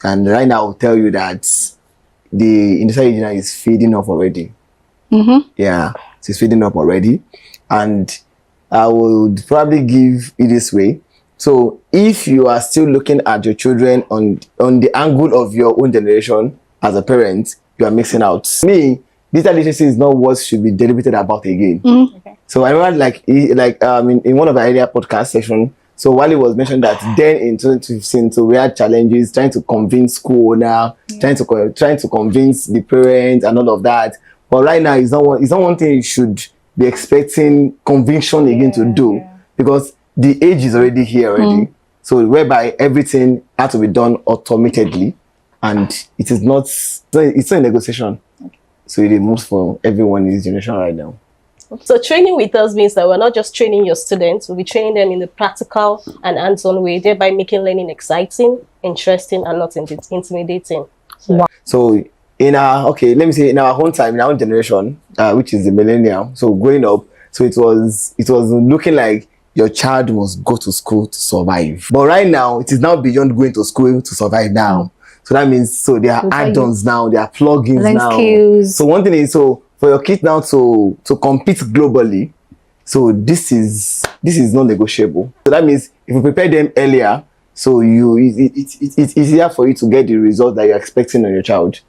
And right now, I'll tell you that the industrial engineer is fading off already. Yeah, it's fading up already. And I would probably give it this way. So if you are still looking at your children on the angle of your own generation as a parent, you are mixing out. Me, digital literacy is not what should be deliberated about again. Okay. So I remember in one of the earlier podcast sessions, so Wally was mentioned that then in 2015, so we had challenges trying to convince school owner, trying to convince the parents and all of that. But right now, it's not one thing you should be expecting conviction again to do, because the age is already here already. So whereby everything had to be done automatically, and it's not a negotiation. Okay. So it moves for everyone in this generation right now. So training with us means that we're not just training your students, we'll be training them in the practical and hands-on way, thereby making learning exciting, interesting, and not intimidating. So in our in our own time, in our own generation, which is the millennial, so growing up, so it was looking like your child must go to school to survive. But right now, it is now beyond going to school to survive now. So that means there are add-ons now, there are plugins now. Skills. So one thing is, for your kids now to compete globally, so this is non-negotiable. So that means if you prepare them earlier, so it's easier for you to get the result that you're expecting on your child.